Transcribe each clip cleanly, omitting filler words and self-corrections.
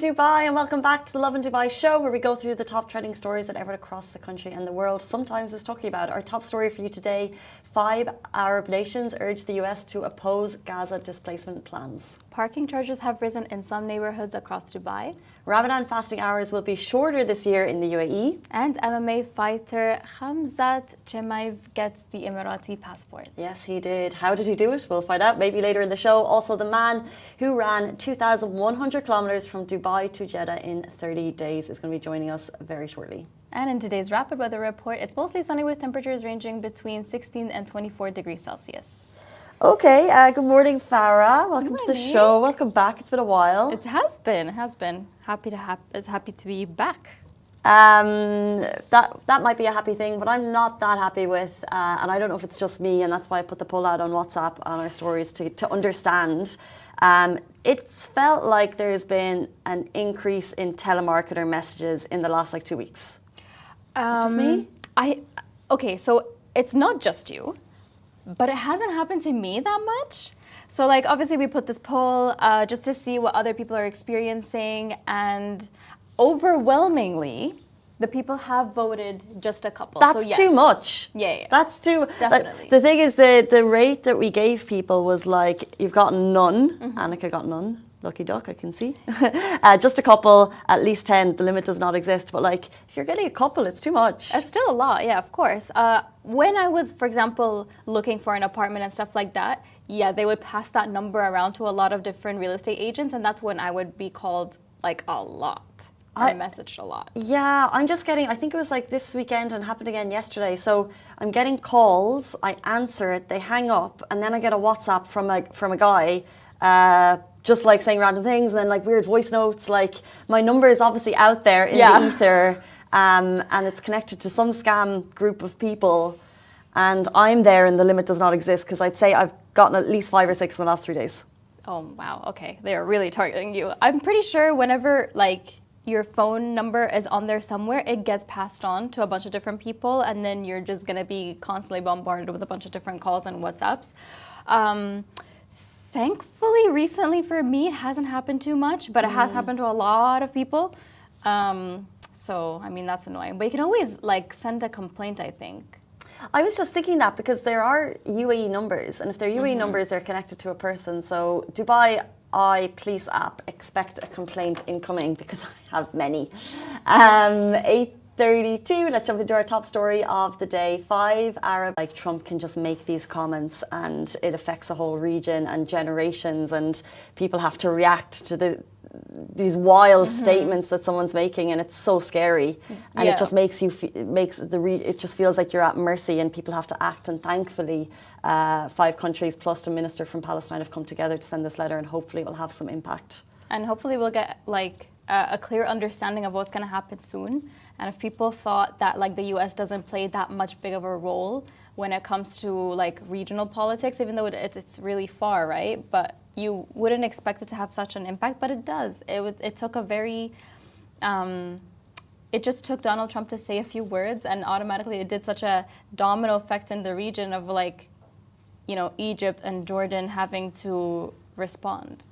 Dubai, and welcome back to the Lovin Dubai show, where we go through the top trending stories that everyone across the country and the world sometimes is talking about. Our top story for you today: 5 Arab nations urge the US to oppose Gaza displacement plans. Parking charges have risen in some neighborhoods across Dubai. Ramadan fasting hours will be shorter this year in the UAE. And MMA fighter Khamzat Chimaev gets the Emirati passport. Yes, he did. How did he do it? We'll find out maybe later in the show. Also, the man who ran 2,100 kilometers from Dubai to Jeddah in 30 days is going to be joining us very shortly. And in today's rapid weather report, it's mostly sunny with temperatures ranging between 16 and 24 degrees Celsius. Okay, good morning, Farah. Welcome to the show. Welcome back. It's been a while. It has been. Happy to be back. That might be a happy thing, but I'm not that happy with, and I don't know if it's just me, and that's why I put the poll out on WhatsApp on our stories to understand. It's felt like there's been an increase in telemarketer messages in the last 2 weeks. Is it just me? Okay, so it's not just you, but it hasn't happened to me that much. So obviously we put this poll just to see what other people are experiencing, and overwhelmingly the people have voted just a couple. That's too much. Yeah. That's too... Definitely. The thing is, the rate that we gave people was you've got none. Annika got none. Lucky duck, I can see. Just a couple, at least 10. The limit does not exist. But if you're getting a couple, it's too much. It's still a lot, yeah, of course. When I was, for example, looking for an apartment and stuff like that, yeah, they would pass that number around to a lot of different real estate agents, and that's when I would be called a lot. I messaged a lot. Yeah, I'm just getting, I think it was this weekend and happened again yesterday. So I'm getting calls, I answer it, they hang up, and then I get a WhatsApp from a guy, just saying random things, and then weird voice notes. My number is obviously out there in the ether, and it's connected to some scam group of people, and I'm there and the limit does not exist, because I'd say I've gotten at least 5 or 6 in the last 3 days. Oh, wow. Okay. They are really targeting you. I'm pretty sure whenever your phone number is on there somewhere, it gets passed on to a bunch of different people, and then you're just going to be constantly bombarded with a bunch of different calls and WhatsApps. Thankfully, recently for me, it hasn't happened too much, but it has happened to a lot of people. So, I mean, that's annoying. But you can always send a complaint, I think. I was just thinking that because there are UAE numbers, and if they're UAE numbers, they're connected to a person. So Dubai Eye Police app, expect a complaint incoming, because I have many. 8:32, let's jump into our top story of the day. 5 Arab, Trump can just make these comments and it affects a whole region and generations, and people have to react to these wild statements that someone's making, and it's so scary, and it just it just feels like you're at mercy, and people have to act. And thankfully 5 countries plus a minister from Palestine have come together to send this letter, and hopefully it will have some impact, and hopefully we'll get a clear understanding of what's going to happen soon. And if people thought that the US doesn't play that much big of a role when it comes to regional politics, even though it's really far, right? But you wouldn't expect it to have such an impact, but it does. It took it just took Donald Trump to say a few words, and automatically it did such a domino effect in the region of Egypt and Jordan having to respond.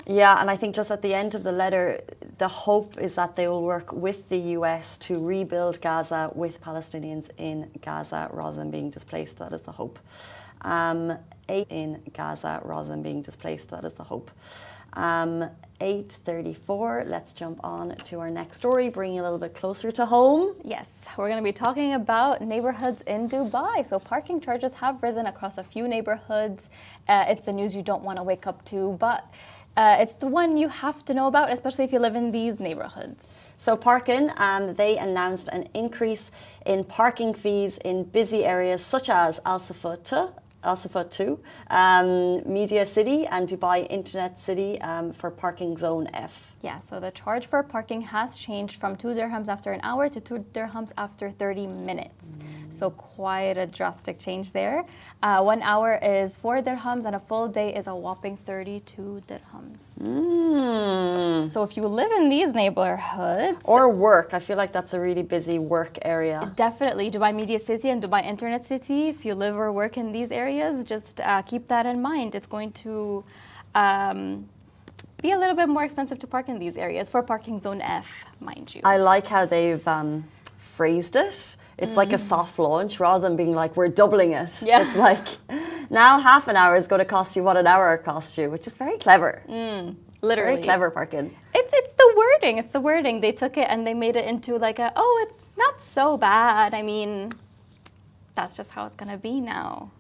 Yeah, and I think just at the end of the letter, the hope is that they will work with the US to rebuild Gaza with Palestinians in Gaza rather than being displaced. That is the hope. In Gaza rather than being displaced. That is the hope. 8:34. Let's jump on to our next story, bringing a little bit closer to home. Yes, we're going to be talking about neighborhoods in Dubai. So parking charges have risen across a few neighborhoods. It's the news you don't want to wake up to, but it's the one you have to know about, especially if you live in these neighborhoods. So Parkin, they announced an increase in parking fees in busy areas such as Al Safat 2, Media City and Dubai Internet City for parking zone F. Yeah, so the charge for parking has changed from 2 dirhams after an hour to 2 dirhams after 30 minutes. So quite a drastic change there. 1 hour is 4 dirhams and a full day is a whopping 32 dirhams. So if you live in these neighborhoods... Or work, I feel like that's a really busy work area. Definitely. Dubai Media City and Dubai Internet City, if you live or work in these areas, just keep that in mind. It's going to be a little bit more expensive to park in these areas for parking zone F, mind you. I like how they've phrased it. It's like a soft launch rather than being like, we're doubling it. Yeah. It's like, now half an hour is going to cost you what an hour cost you, which is very clever. Literally. Very clever parking. It's the wording. It's the wording. They took it and they made it into like it's not so bad. I mean, that's just how it's going to be now.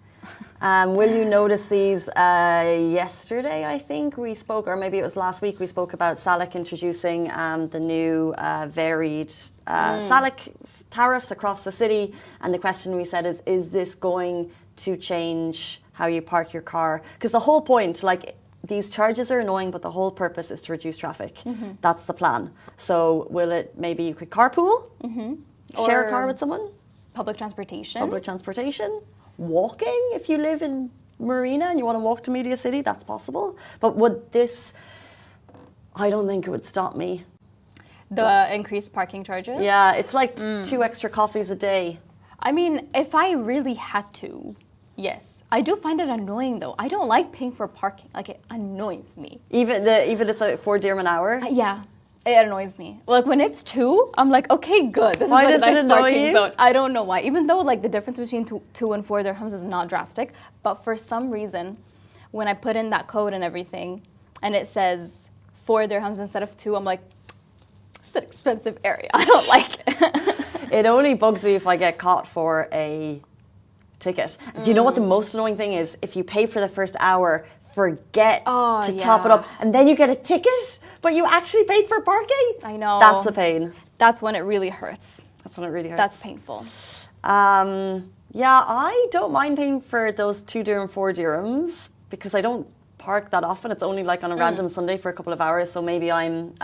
Will you notice these yesterday, I think we spoke, or maybe it was last week, we spoke about SALIC introducing the new varied SALIC tariffs across the city. And the question we said is this going to change how you park your car? Because the whole point, like, these charges are annoying, but the whole purpose is to reduce traffic. That's the plan. So will it, maybe you could carpool, share a car with someone? Public transportation. Public transportation. Walking, if you live in Marina and you want to walk to Media City, that's possible. But would this, I don't think it would stop me. The increased parking charges? Yeah, it's like 2 extra coffees a day. I mean, if I really had to, yes. I do find it annoying though. I don't like paying for parking. Like, it annoys me. Even it's like 4 dirham an hour? Yeah. It annoys me. Like when it's 2, I'm like, okay, good. This Why is does like a it nice annoy parking you? zone. I don't know why. Even though like the difference between two and 4 dirhams is not drastic, but for some reason, when I put in that code and everything, and it says 4 dirhams instead of 2, I'm like, it's an expensive area. I don't like it. It only bugs me if I get caught for a ticket. Do you know what the most annoying thing is? If you pay for the first hour, forget to top it up, and then you get a ticket, but you actually paid for parking? I know. That's a pain. That's when it really hurts. That's when it really hurts. That's painful. Yeah, I don't mind paying for those 2 dirham, 4 dirhams, because I don't park that often. It's only like on a random Sunday for a couple of hours, so maybe I'm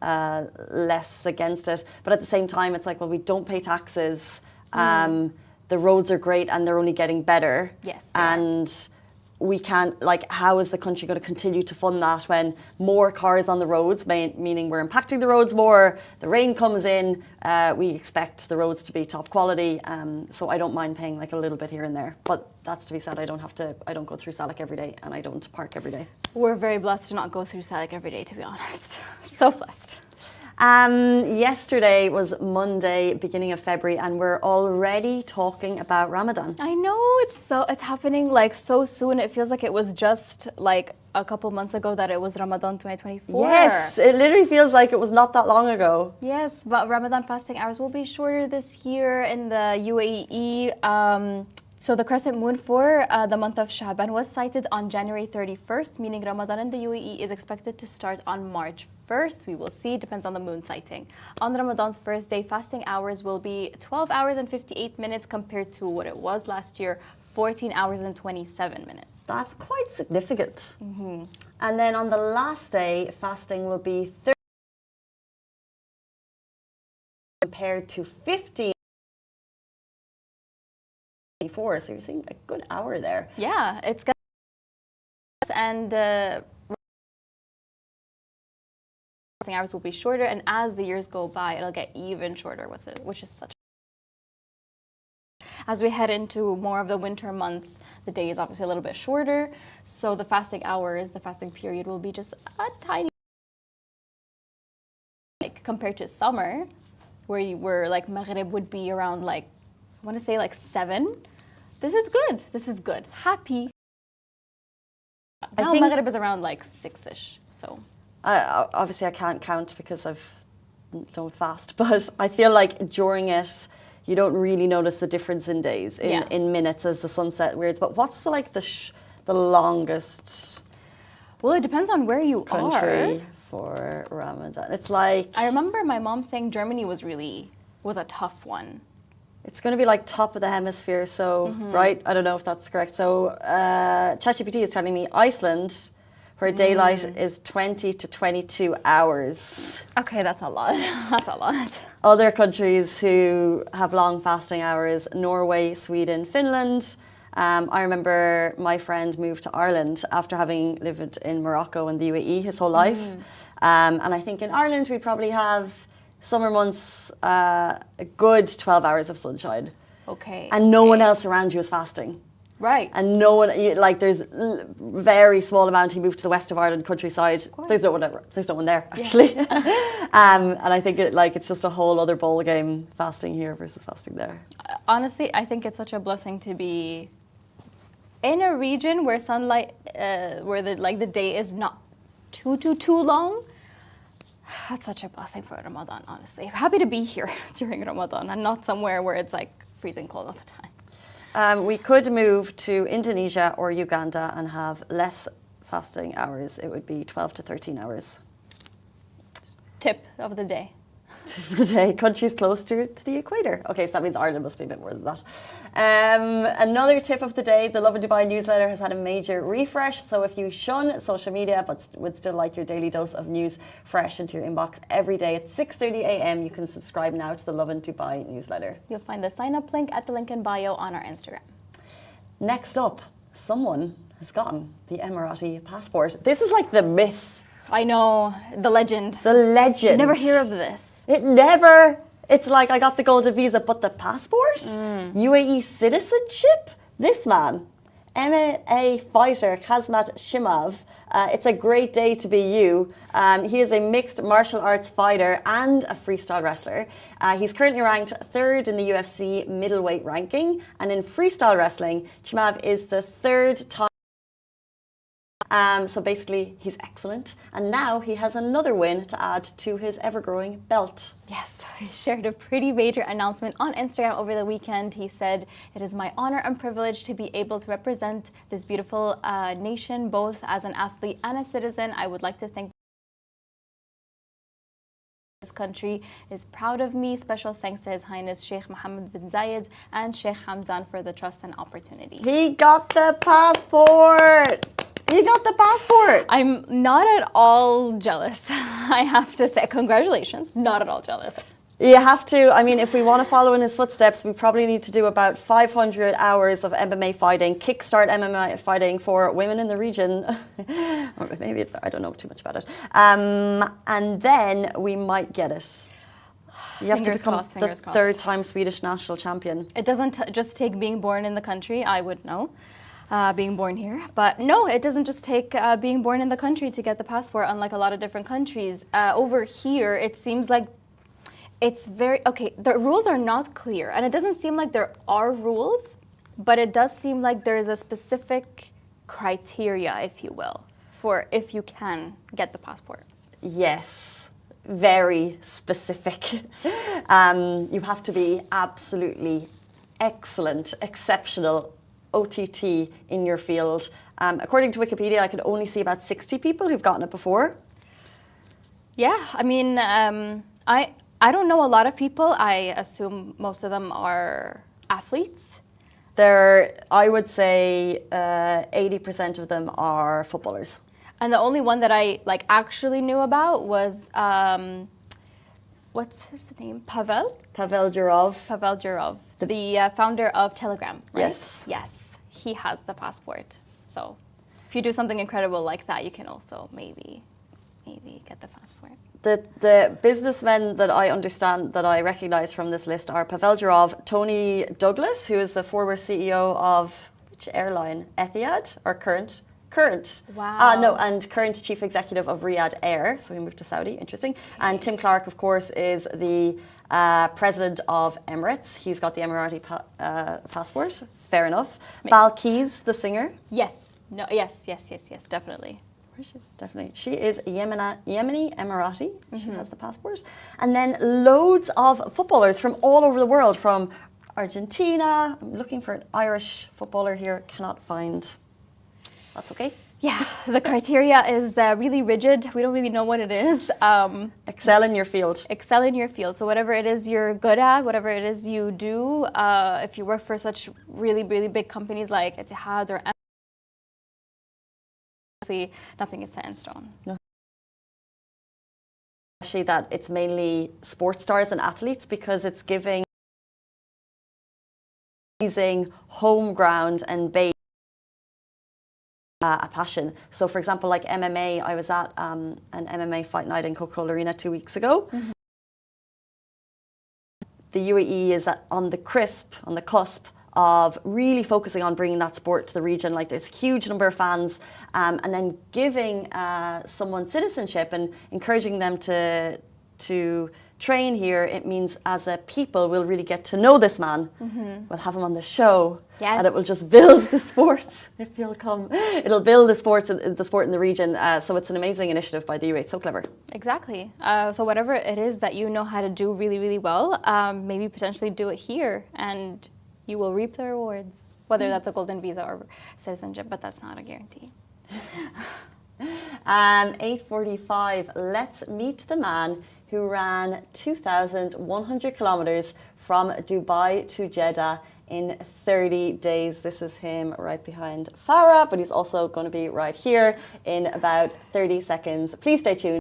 less against it. But at the same time, it's like, well, we don't pay taxes. The roads are great and they're only getting better. Yes. And we can't, like, how is the country going to continue to fund that when more cars on the roads, meaning we're impacting the roads more, the rain comes in, we expect the roads to be top quality. So I don't mind paying like a little bit here and there. But that's to be said, I don't go through SALIC every day and I don't park every day. We're very blessed to not go through SALIC every day, to be honest. So blessed. Yesterday was Monday, beginning of February, and we're already talking about Ramadan. I know, it's happening like so soon. It feels like it was just like a couple months ago that it was Ramadan 2024. Yes, it literally feels like it was not that long ago. Yes, but Ramadan fasting hours will be shorter this year in the UAE. So the crescent moon for the month of Sha'ban was sighted on January 31st, meaning Ramadan in the UAE is expected to start on March 1st. We will see, depends on the moon sighting. On Ramadan's first day, fasting hours will be 12 hours and 58 minutes compared to what it was last year, 14 hours and 27 minutes. That's quite significant. And then on the last day, fasting will be 30 compared to 15. So you're seeing a good hour there. Yeah, it's good. And hours will be shorter, and as the years go by, it'll get even shorter, which is such. As we head into more of the winter months, the day is obviously a little bit shorter, so the fasting hours, the fasting period will be just a tiny, like compared to summer, where you were like Maghrib would be around like, I want to say like 7. This is good. This is good. Happy. Now Maghrib is around like 6-ish. So obviously I can't count because I don't fast, but I feel like during it you don't really notice the difference in days, in minutes as the sunset weirds. But what's the longest? Well, it depends on where you country are for Ramadan. It's like, I remember my mom saying Germany was a tough one. It's going to be like top of the hemisphere, so, right? I don't know if that's correct. So ChatGPT is telling me Iceland, where daylight is 20 to 22 hours. Okay, that's a lot. That's a lot. Other countries who have long fasting hours, Norway, Sweden, Finland. I remember my friend moved to Ireland after having lived in Morocco and the UAE his whole life. And I think in Ireland we probably have summer months, a good 12 hours of sunshine. Okay. And no one else around you is fasting. Right. And no one, like, there's very small amount. He moved to the west of Ireland countryside. There's no one there, actually. And I think it's just a whole other ball game, fasting here versus fasting there. Honestly, I think it's such a blessing to be in a region where sunlight, where the day is not too long. That's such a blessing for Ramadan, honestly. I'm happy to be here during Ramadan and not somewhere where it's like freezing cold all the time. We could move to Indonesia or Uganda and have less fasting hours. It would be 12 to 13 hours. Tip of the day. Tip of the day, countries closer to the equator. Okay, so that means Ireland must be a bit more than that. Another tip of the day, the Lovin Dubai newsletter has had a major refresh. So if you shun social media but would still like your daily dose of news fresh into your inbox every day at 6:30 a.m, you can subscribe now to the Lovin Dubai newsletter. You'll find the sign-up link at the link in bio on our Instagram. Next up, someone has gotten the Emirati passport. This is like the myth. I know, the legend. The legend. You never hear of this. It's like I got the golden visa, but the passport? UAE citizenship? This man, MMA fighter Khamzat Chimaev, it's a great day to be you. He is a mixed martial arts fighter and a freestyle wrestler. He's currently ranked 3rd in the UFC middleweight ranking. And in freestyle wrestling, Chimaev is the 3rd time. So basically, he's excellent. And now he has another win to add to his ever-growing belt. Yes, he shared a pretty major announcement on Instagram over the weekend. He said, "It is my honor and privilege to be able to represent this beautiful nation, both as an athlete and a citizen. I would like to thank this country is proud of me. Special thanks to His Highness Sheikh Mohammed bin Zayed and Sheikh Hamdan for the trust and opportunity." He got the passport! You got the passport! I'm not at all jealous, I have to say. Congratulations, not at all jealous. You have to, I mean, if we want to follow in his footsteps, we probably need to do about 500 hours of MMA fighting, kickstart MMA fighting for women in the region. Or maybe it's, I don't know too much about it. And then we might get it. You have to become the 3rd time Swedish national champion. It doesn't just take being born in the country, I would know. Being born here. But no, it doesn't just take being born in the country to get the passport, unlike a lot of different countries. Over here, it seems like it's the rules are not clear. And it doesn't seem like there are rules, but it does seem like there is a specific criteria, if you will, for if you can get the passport. Yes, very specific. You have to be absolutely excellent, exceptional OTT in your field. According to Wikipedia, I could only see about 60 people who've gotten it before. Yeah, I mean, I don't know a lot of people. I assume most of them are athletes. I would say 80% of them are footballers. And the only one that I actually knew about was, what's his name? Pavel Durov. Pavel Durov, the founder of Telegram, right? Yes. Yes, he has the passport. So if you do something incredible like that, you can also maybe get the passport. The businessmen that I understand, that I recognize from this list are Pavel Durov, Tony Douglas, who is the former CEO of which airline? Etihad or current? Wow. No, and current chief executive of Riyadh Air. So he moved to Saudi. Interesting. And Tim Clark, of course, is the president of Emirates. He's got the Emirati passport. Fair enough. Balkis, the singer. Yes. No. Yes. Definitely. Definitely. She is Yemeni Emirati. She has the passport. And then loads of footballers from all over the world, from Argentina. I'm looking for an Irish footballer here. Cannot find. That's okay. Yeah, the criteria is really rigid. We don't really know what it is. Excel in your field. Excel in your field. So whatever it is you're good at, whatever it is you do, if you work for such really, really big companies like Etihad or nothing is set in stone. No. Actually, that it's mainly sports stars and athletes, because it's giving amazing home ground and base a passion. So, for example, like MMA, I was at an MMA fight night in Coca-Cola Arena 2 weeks ago. The UAE is on the cusp of really focusing on bringing that sport to the region. Like there's a huge number of fans, and then giving someone citizenship and encouraging them to train here. It means as a people we'll really get to know this man. We'll have him on the show, and it will just build the sports. If you'll come, it'll build the sport in the region. So it's an amazing initiative by the UAE. It's so clever. Exactly. So whatever it is that you know how to do really, really well, maybe potentially do it here, and you will reap the rewards. Whether that's a golden visa or citizenship, but that's not a guarantee. 8:45. Let's meet the man who ran 2,100 kilometers from Dubai to Jeddah in 30 days. This is him right behind Farah, but he's also going to be right here in about 30 seconds. Please stay tuned.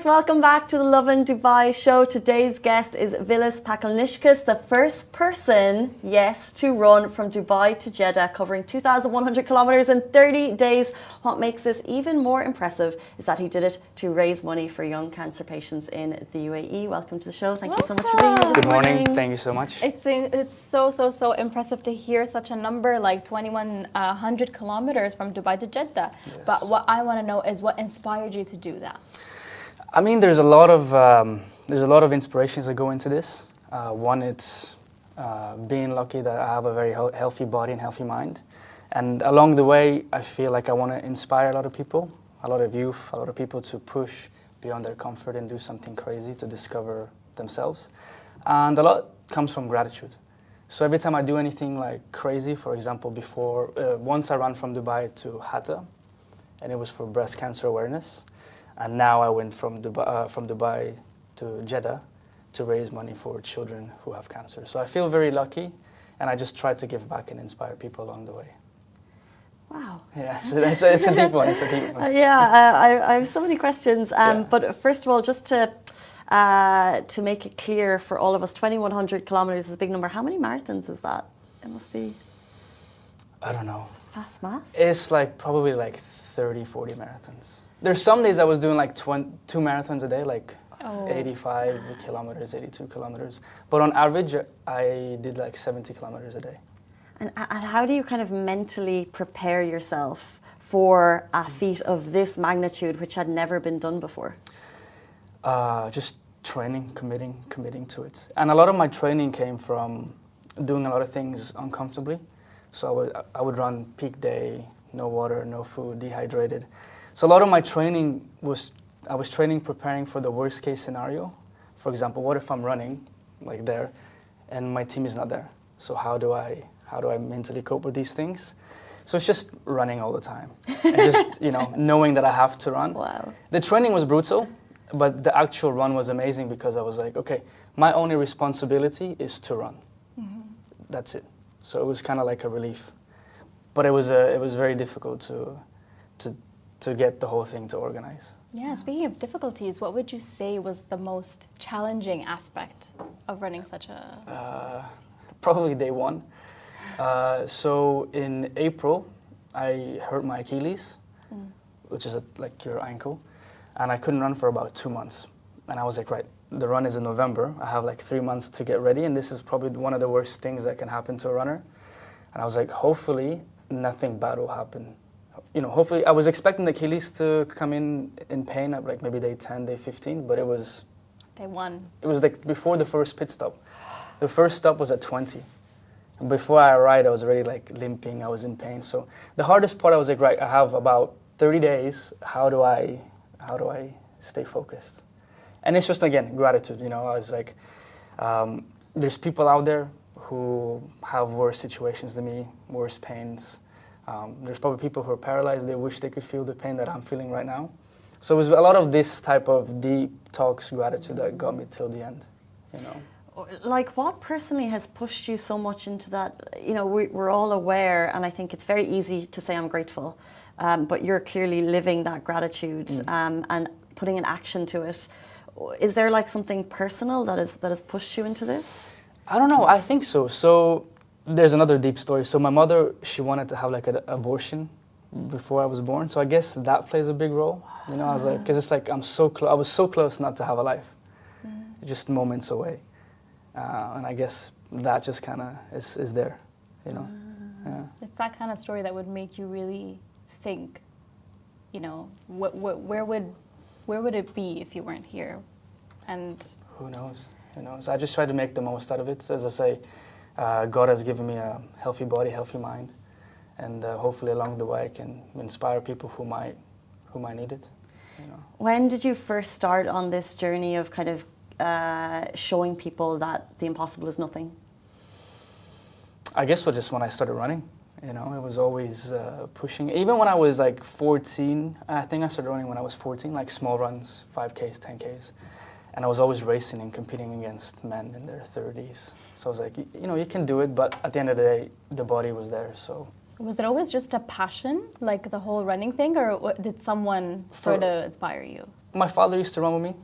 Welcome back to the Lovin Dubai show. Today's guest is Vilas Pakalnishkas, the first person, yes, to run from Dubai to Jeddah, covering 2,100 kilometers in 30 days. What makes this even more impressive is that he did it to raise money for young cancer patients in the UAE. Welcome to the show. Thank you so much for being here this morning. Good morning. Thank you so much. It's so impressive to hear such a number like 2,100 kilometers from Dubai to Jeddah. Yes. But what I want to know is what inspired you to do that? I mean, there's a lot of inspirations that go into this. One, it's being lucky that I have a very healthy body and healthy mind, and along the way, I feel like I want to inspire a lot of people, a lot of youth, a lot of people to push beyond their comfort and do something crazy to discover themselves, and a lot comes from gratitude. So every time I do anything like crazy, for example, once I ran from Dubai to Hatta, and it was for breast cancer awareness. And now I went from Dubai to Jeddah to raise money for children who have cancer. So I feel very lucky, and I just try to give back and inspire people along the way. Wow. Yeah, so it's a deep one. It's a deep one. I have so many questions. Yeah. But first of all, just to make it clear for all of us, 2,100 kilometers is a big number. How many marathons is that? It must be... I don't know. It's fast math. It's probably 30, 40 marathons. There's some days I was doing 2 marathons a day, 85 kilometers, 82 kilometers. But on average, I did 70 kilometers a day. And how do you kind of mentally prepare yourself for a feat of this magnitude, which had never been done before? Just training, committing to it. And a lot of my training came from doing a lot of things uncomfortably. So I would run peak day, no water, no food, dehydrated. So a lot of my training I was training preparing for the worst case scenario, for example, what if I'm running like there and my team is not there? So how do I mentally cope with these things? So it's just running all the time, and just knowing that I have to run. Wow. The training was brutal, but the actual run was amazing because I was like, okay, my only responsibility is to run. Mm-hmm. That's it. So it was kind of like a relief, but it was very difficult to get the whole thing to organize. Yeah, speaking of difficulties, what would you say was the most challenging aspect of running such a... Probably day one. So in April, I hurt my Achilles, which is like your ankle, and I couldn't run for about 2 months. And I was like, right, the run is in November. I have like 3 months to get ready, and this is probably one of the worst things that can happen to a runner. And I was like, hopefully nothing bad will happen. Hopefully, I was expecting the Achilles to come in pain at like maybe day 10, day 15, but it was... Day 1. It was like before the first pit stop. The first stop was at 20. And before I arrived, I was already like limping, I was in pain. So the hardest part, I was like, right, I have about 30 days. How do I stay focused? And it's just, again, gratitude. I was like, there's people out there who have worse situations than me, worse pains. There's probably people who are paralyzed. They wish they could feel the pain that I'm feeling right now. So it was a lot of this type of deep talks, gratitude that got me till the end, Like, what personally has pushed you so much into that? We're all aware, and I think it's very easy to say I'm grateful, but you're clearly living that gratitude and putting an action to it. Is there like something personal that has pushed you into this? I don't know. I think so. So there's another deep story. So my mother, she wanted to have like an abortion before I was born. So I guess that plays a big role. I was like, because it's like I was so close not to have a life, just moments away. And I guess that just kind of is there, Yeah. It's that kind of story that would make you really think, where would it be if you weren't here? And who knows? I just try to make the most out of it. As I say, God has given me a healthy body, healthy mind, and hopefully along the way I can inspire people who might need it. When did you first start on this journey of kind of showing people that the impossible is nothing? I guess just when I started running, it was always pushing. Even when I was like 14, I think I started running when I was 14, like small runs, 5Ks, 10Ks. And I was always racing and competing against men in their 30s. So I was like, you can do it, but at the end of the day, the body was there, so. Was it always just a passion, like the whole running thing, or did someone sort of inspire you? My father used to run with me,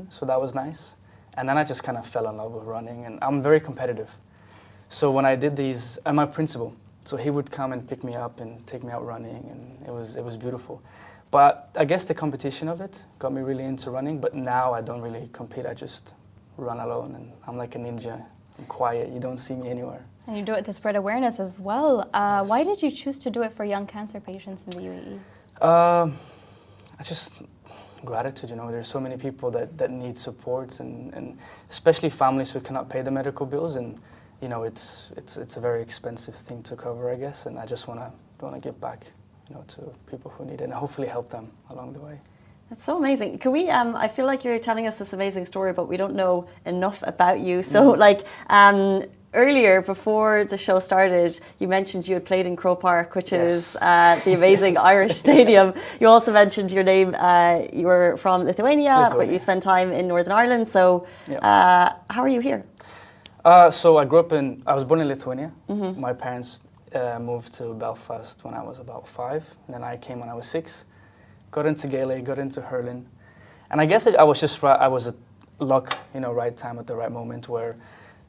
so that was nice. And then I just kind of fell in love with running, and I'm very competitive. So when I did these, and my principal, so he would come and pick me up and take me out running, and it was beautiful. But I guess the competition of it got me really into running, but now I don't really compete, I just run alone, and I'm like a ninja. I'm quiet, you don't see me anywhere. And you do it to spread awareness as well. Yes. Why did you choose to do it for young cancer patients in the UAE? Gratitude, there's so many people that need supports, and especially families who cannot pay the medical bills, and it's a very expensive thing to cover, I guess, and I just want to give back to people who need it and hopefully help them along the way. That's so amazing. Can we, I feel like you're telling us this amazing story, but we don't know enough about you. So earlier, before the show started, you mentioned you had played in Croke Park, which is the amazing Irish stadium. You also mentioned your name, you were from Lithuania, but you spent time in Northern Ireland. So how are you here? So I was born in Lithuania. Mm-hmm. My parents moved to Belfast when I was about 5, and then I came when I was 6. Got into Gaelic, got into hurling, and I guess I was at luck, right time at the right moment, where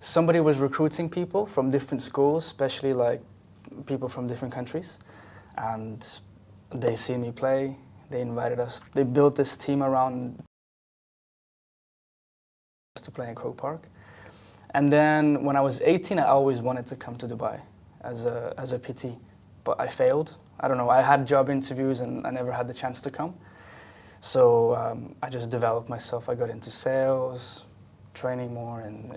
somebody was recruiting people from different schools, especially like people from different countries, and they see me play. They invited us. They built this team around to play in Croke Park, and then when I was 18, I always wanted to come to Dubai as a PT, but I failed. I don't know, I had job interviews and I never had the chance to come. So I just developed myself. I got into sales, training more, and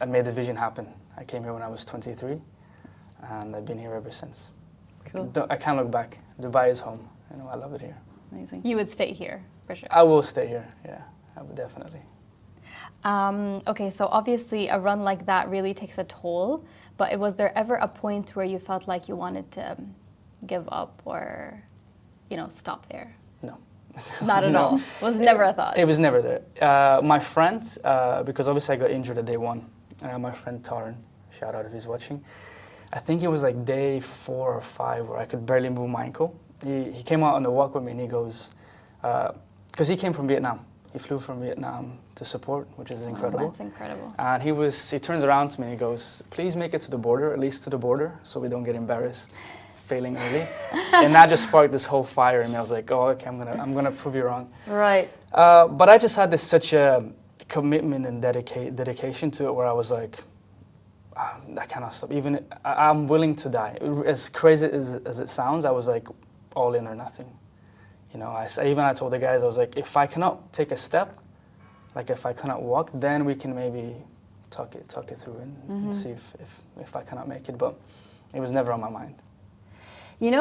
I made the vision happen. I came here when I was 23, and I've been here ever since. Cool. I can't look back. Dubai is home. I love it here. Amazing. You would stay here, for sure. I will stay here, yeah, I would definitely. Okay, so obviously a run like that really takes a toll, but was there ever a point where you felt like you wanted to give up or, stop there? No. Not at No. all. Was never a thought. It was never there. My friend, because obviously I got injured at day one, my friend Taran, shout out if he's watching, I think it was like day 4 or 5 where I could barely move my ankle. He came out on the walk with me and he goes, because he came from Vietnam. He flew from Vietnam to support, which is incredible. That's incredible. And he turns around to me and he goes, please make it to the border, at least to the border, so we don't get embarrassed failing early. And that just sparked this whole fire in me. I was like, oh, okay, I'm gonna prove you wrong. Right. But I just had such a commitment and dedication to it where I was like, I cannot stop. Even I'm willing to die. As crazy as it sounds, I was like all in or nothing. I told the guys, I was like, if I cannot take a step, like if I cannot walk, then we can maybe talk it through and see if I cannot make it. But it was never on my mind.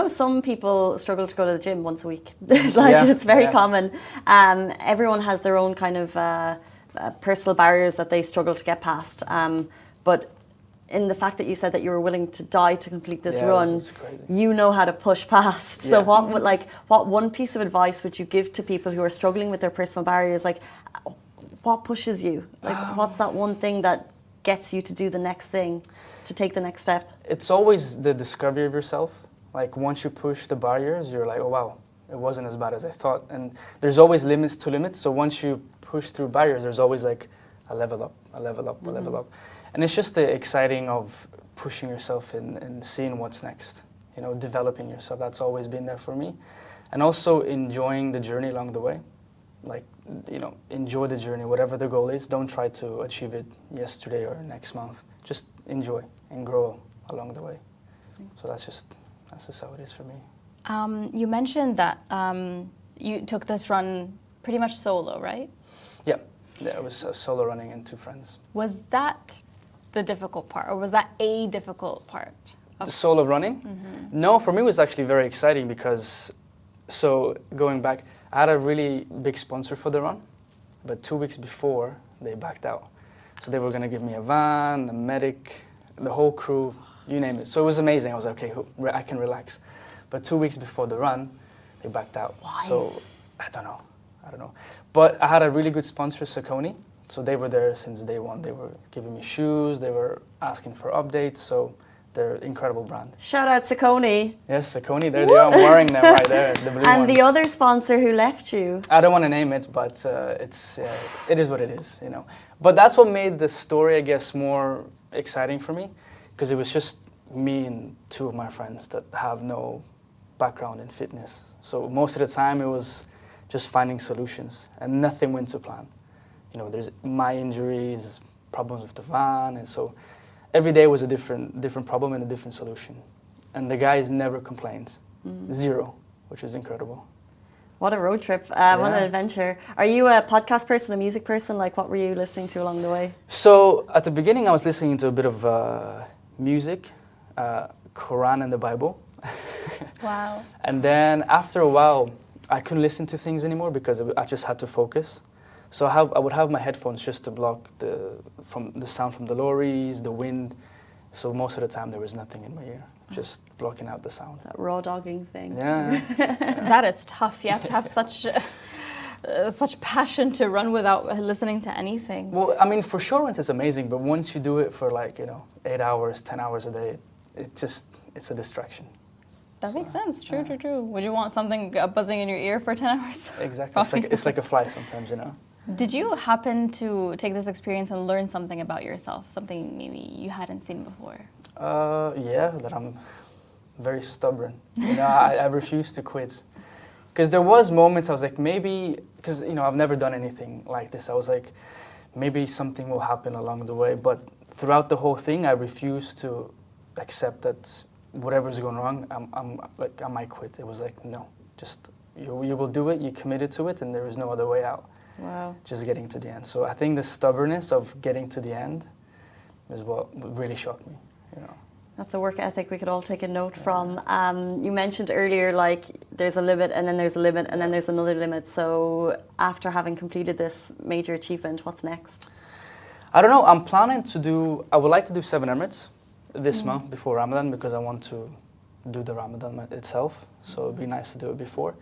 Some people struggle to go to the gym once a week. It's very common. Everyone has their own kind of personal barriers that they struggle to get past. But in the fact that you said that you were willing to die to complete this run, you know how to push past. So what one piece of advice would you give to people who are struggling with their personal barriers? Like, what pushes you? Like, what's that one thing that gets you to do the next thing, to take the next step? It's always the discovery of yourself. Like, once you push the barriers, you're like, oh wow, it wasn't as bad as I thought. And there's always limits to limits. So once you push through barriers, there's always like a level up, a level up, a level up. And it's just the exciting of pushing yourself and seeing what's next, developing yourself. That's always been there for me. And also enjoying the journey along the way. Like, enjoy the journey, whatever the goal is. Don't try to achieve it yesterday or next month. Just enjoy and grow along the way. So that's just how it is for me. You mentioned that you took this run pretty much solo, right? Yeah, it was solo running and 2 friends. Was that the difficult part, or was that a difficult part? The solo running? No, for me it was actually very exciting because, so going back, I had a really big sponsor for the run, but 2 weeks before they backed out. So they were going to give me a van, a medic, the whole crew, you name it. So it was amazing. I was like, okay, I can relax. But 2 weeks before the run, they backed out. Why? So I don't know. But I had a really good sponsor, Saucony. So they were there since day one. They were giving me shoes. They were asking for updates. So they're an incredible brand. Shout out Saucony. Yes, Saucony. There they are. I'm wearing them right there. The blue And ones. the other sponsor who left you. I don't want to name it, but it is what it is, But that's what made the story, I guess, more exciting for me, because it was just me and 2 of my friends that have no background in fitness. So most of the time it was just finding solutions, and nothing went to plan. There's my injuries, problems with the van, and so every day was a different problem and a different solution. And the guys never complained, 0, which was incredible. What a road trip, what an adventure. Are you a podcast person, a music person? Like, what were you listening to along the way? So at the beginning I was listening to a bit of music, Quran and the Bible. Wow. And then after a while, I couldn't listen to things anymore because I just had to focus. So I would have my headphones just to block the sound from the lorries, the wind. So most of the time there was nothing in my ear, just blocking out the sound. That raw dogging thing. Yeah. That is tough. You have to have such passion to run without listening to anything. Well, I mean, for short runs it's amazing, but once you do it for 8 hours, 10 hours a day, it's a distraction. That makes sense. True. Would you want something buzzing in your ear for 10 hours? Exactly. It's like a fly sometimes, Did you happen to take this experience and learn something about yourself? Something maybe you hadn't seen before? Yeah, that I'm very stubborn. I refuse to quit. Because there was moments I was like, maybe, because I've never done anything like this. I was like, maybe something will happen along the way. But throughout the whole thing, I refused to accept that whatever's going wrong, I might quit. It was like, no, just you will do it. You committed to it, and there is no other way out. Wow. Just getting to the end. So I think the stubbornness of getting to the end is what really shocked me. That's a work ethic we could all take a note from. You mentioned earlier, there's a limit, and then there's a limit, and then there's another limit. So after having completed this major achievement, what's next? I don't know. I'm planning to do. I would like to do 7 Emirates this month before Ramadan because I want to do the Ramadan itself. So it'd be nice to do it before.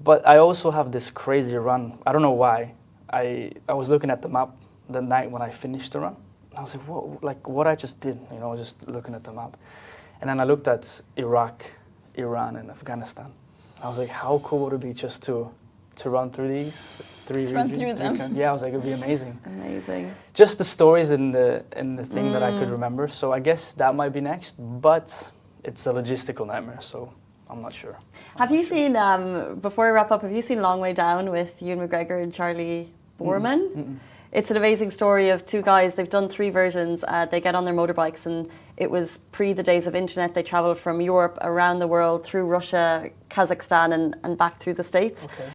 But I also have this crazy run. I don't know why. I was looking at the map the night when I finished the run. I was like, what I just did, you know, just looking at the map. And then I looked at Iraq, Iran, and Afghanistan. I was like, how cool would it be just to run through these 3 regions? Run through them. Yeah, I was like, it'd be amazing. Amazing. Just the stories and the thing that I could remember. So I guess that might be next, but it's a logistical nightmare, so I'm not sure. Have you seen, before we wrap up, have you seen Long Way Down with Ewan McGregor and Charlie Boorman? Mm-mm. It's an amazing story of 2 guys. They've done 3 versions. They get on their motorbikes, and it was pre the days of internet. They travel from Europe around the world through Russia, Kazakhstan, and back through the States. Okay.